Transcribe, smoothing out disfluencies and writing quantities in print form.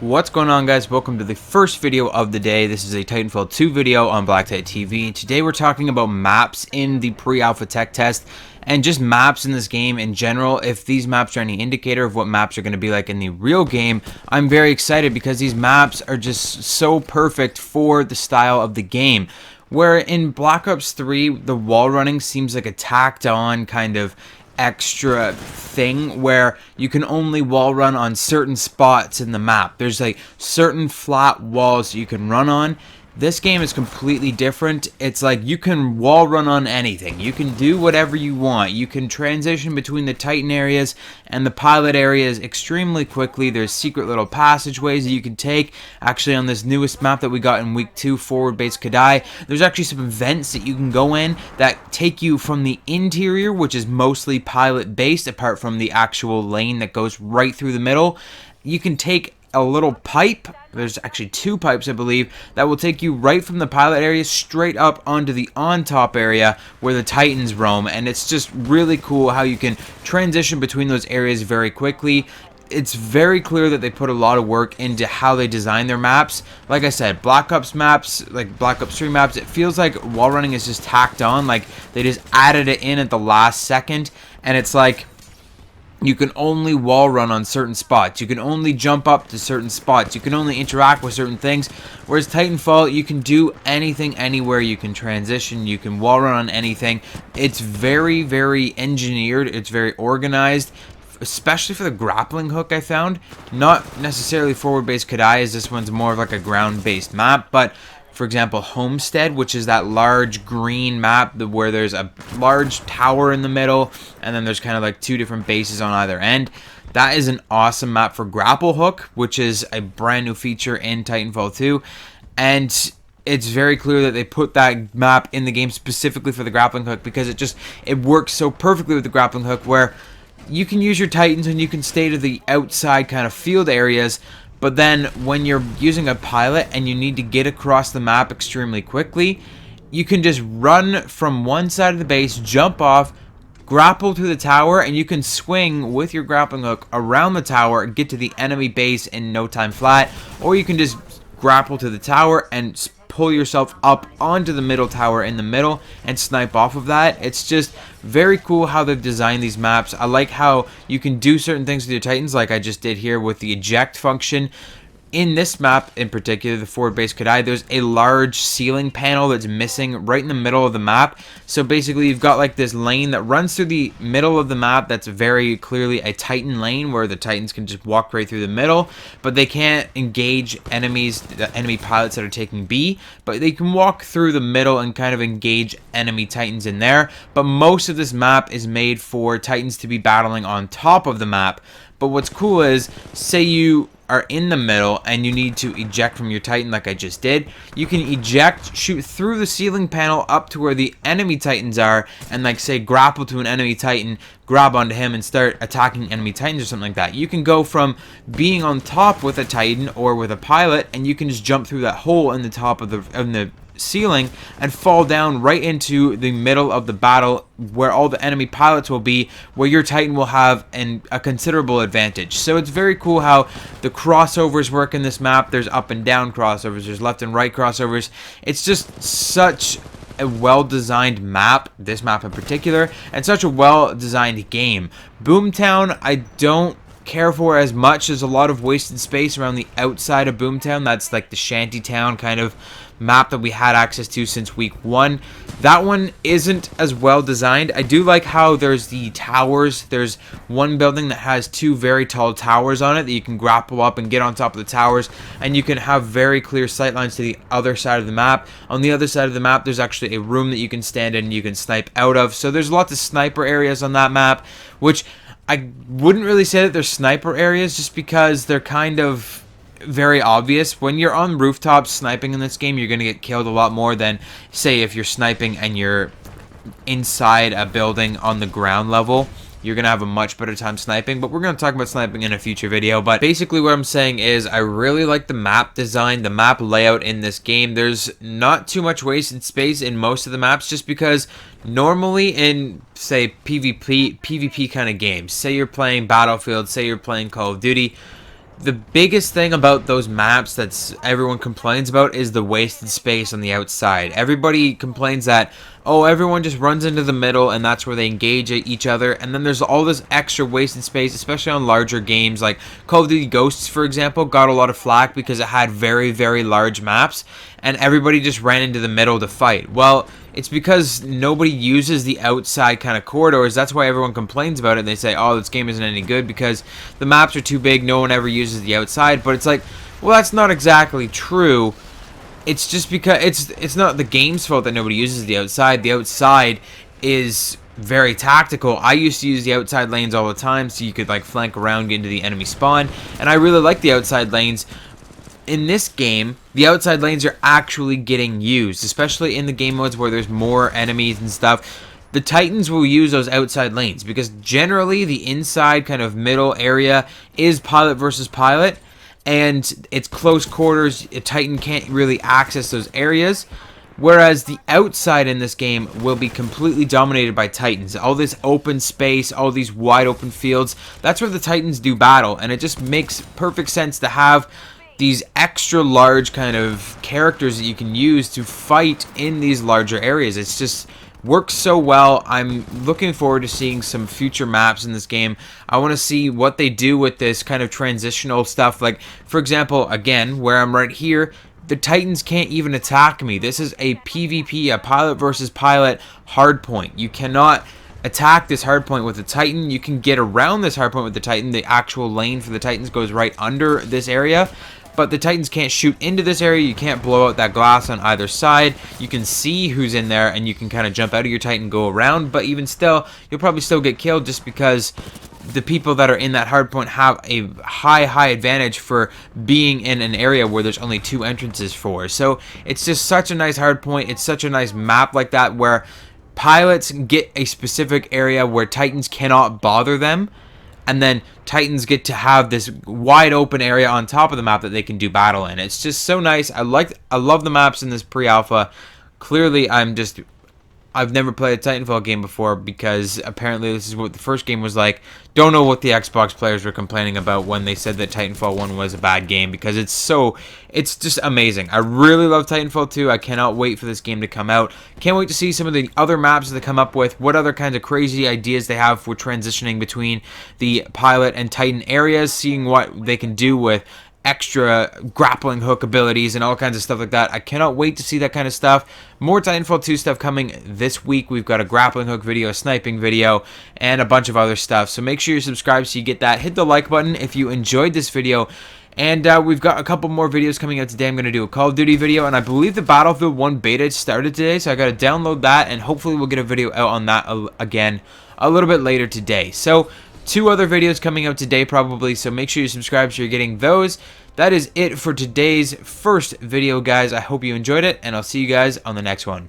What's going on, guys? Welcome to the first video of the day. This is a Titanfall 2 video on BlackTideTV. Today we're talking about maps in the pre-alpha tech test and just maps in this game in general. If these maps are any indicator of what maps are going to be like in the real game, I'm very excited because these maps are just so perfect for the style of the game. Where in Black Ops 3, the wall running seems like a tacked on kind of extra thing where you can only wall run on certain spots in the map. There's like certain flat walls you can run on. This game is completely different. It's like you can wall run on anything. You can do whatever you want. You can transition between the Titan areas and the pilot areas extremely quickly. There's secret little passageways that you can take. Actually, on this newest map that we got in week 2, Forwardbase Kodai, there's actually some events that you can go in that take you from the interior, which is mostly pilot based, apart from the actual lane that goes right through the middle. You can take a little pipe, there's actually 2 pipes I believe, that will take you right from the pilot area straight up onto the on top area where the Titans roam, and it's just really cool how you can transition between those areas very quickly. It's very clear that they put a lot of work into how they design their maps. Like I said, Black Ops maps, like Black Ops 3 maps, it feels like wall running is just tacked on, like they just added it in at the last second, and it's like you can only wall run on certain spots. You can only jump up to certain spots. You can only interact with certain things. Whereas Titanfall, you can do anything, anywhere. You can transition. You can wall run on anything. It's very, very engineered. It's very organized, especially for the grappling hook, I found. Not necessarily Forwardbase Kodai, as this one's more of like a ground-based map, but for example, Homestead, which is that large green map where there's a large tower in the middle, and then there's kind of like 2 different bases on either end. That is an awesome map for grapple hook, which is a brand new feature in Titanfall 2. And it's very clear that they put that map in the game specifically for the grappling hook because it works so perfectly with the grappling hook where you can use your Titans and you can stay to the outside kind of field areas. But then when you're using a pilot and you need to get across the map extremely quickly, you can just run from one side of the base, jump off, grapple to the tower, and you can swing with your grappling hook around the tower and get to the enemy base in no time flat. Or you can just grapple to the tower and pull yourself up onto the middle tower in the middle and snipe off of that. It's just very cool how they've designed these maps. I like how you can do certain things with your Titans, like I just did here with the eject function. In this map in particular, the Forwardbase Kodai, there's a large ceiling panel that's missing right in the middle of the map. So basically you've got like this lane that runs through the middle of the map that's very clearly a Titan lane where the Titans can just walk right through the middle, but they can't engage enemies, the enemy pilots that are taking B, but they can walk through the middle and kind of engage enemy Titans in there. But most of this map is made for Titans to be battling on top of the map. But what's cool is, say you are in the middle and you need to eject from your Titan like I just did, you can eject, shoot through the ceiling panel up to where the enemy Titans are, and like say grapple to an enemy Titan, grab onto him and start attacking enemy Titans or something like that. You can go from being on top with a Titan or with a pilot, and you can just jump through that hole in the top of the ceiling and fall down right into the middle of the battle where all the enemy pilots will be, where your Titan will have a considerable advantage. So it's very cool how the crossovers work in this map. There's up and down crossovers, there's left and right crossovers. It's just such a well-designed map, this map in particular, and such a well-designed game. Boomtown, I don't care for as much. There's a lot of wasted space around the outside of Boomtown. That's like the shantytown kind of map that we had access to since week 1. That one isn't as well designed. I do like how there's the towers. There's one building that has 2 very tall towers on it that you can grapple up and get on top of the towers, and you can have very clear sight lines to the other side of the map. On the other side of the map, there's actually a room that you can stand in and you can snipe out of. So there's lots of sniper areas on that map, which I wouldn't really say that they're sniper areas just because they're kind of very obvious. When you're on rooftops sniping in this game, you're going to get killed a lot more than, say, if you're sniping and you're inside a building on the ground level. You're going to have a much better time sniping, but we're going to talk about sniping in a future video. But basically what I'm saying is I really like the map design, the map layout in this game. There's not too much wasted space in most of the maps, just because normally in, say, PvP kind of games, say you're playing Battlefield, say you're playing Call of Duty, The biggest thing about those maps that's everyone complains about is the wasted space on the outside. Everybody complains that, oh, everyone just runs into the middle and that's where they engage each other, and then there's all this extra wasted space, especially on larger games like Call of Duty Ghosts, for example, got a lot of flack because it had very, very large maps and everybody just ran into the middle to fight. Well, it's because nobody uses the outside kind of corridors. That's why everyone complains about it. They say, oh, this game isn't any good because the maps are too big. No one ever uses the outside. But it's like, well, that's not exactly true. It's just because it's not the game's fault that nobody uses the outside. The outside is very tactical. I used to use the outside lanes all the time so you could like flank around, get into the enemy spawn. And I really like the outside lanes. In this game, the outside lanes are actually getting used, especially in the game modes where there's more enemies and stuff. The Titans will use those outside lanes because generally the inside kind of middle area is pilot versus pilot, and it's close quarters. A Titan can't really access those areas, whereas the outside in this game will be completely dominated by Titans. All this open space, all these wide open fields, that's where the Titans do battle, and it just makes perfect sense to have these extra large kind of characters that you can use to fight in these larger areas. It's just works so well. I'm looking forward to seeing some future maps in this game. I want to see what they do with this kind of transitional stuff. Like, for example, again, where I'm right here, the Titans can't even attack me. This is a PvP, a pilot versus pilot hardpoint. You cannot attack this hardpoint with the Titan. You can get around this hardpoint with the Titan. The actual lane for the Titans goes right under this area, but the Titans can't shoot into this area. You can't blow out that glass on either side. You can see who's in there, and you can kind of jump out of your Titan, go around, but even still, you'll probably still get killed just because the people that are in that hardpoint have a high advantage for being in an area where there's only 2 entrances for. So it's just such a nice hardpoint. It's such a nice map like that where pilots get a specific area where Titans cannot bother them, and then Titans get to have this wide open area on top of the map that they can do battle in. It's just so nice. I love the maps in this pre-alpha. Clearly, I've never played a Titanfall game before because apparently this is what the first game was like. Don't know what the Xbox players were complaining about when they said that Titanfall 1 was a bad game, because it's just amazing. I really love Titanfall 2. I cannot wait for this game to come out. Can't wait to see some of the other maps that they come up with, what other kinds of crazy ideas they have for transitioning between the pilot and Titan areas, seeing what they can do with extra grappling hook abilities and all kinds of stuff like that. I cannot wait to see that kind of stuff. More Titanfall 2 stuff coming this week. We've got a grappling hook video, a sniping video, and a bunch of other stuff. So make sure you're subscribed so you get that. Hit the like button if you enjoyed this video. And we've got a couple more videos coming out today. I'm going to do a Call of Duty video, and I believe the Battlefield 1 beta started today, so I got to download that, and hopefully we'll get a video out on that again a little bit later today. So 2 other videos coming out today probably, so make sure you subscribe so you're getting those. That is it for today's first video, guys. I hope you enjoyed it, and I'll see you guys on the next one.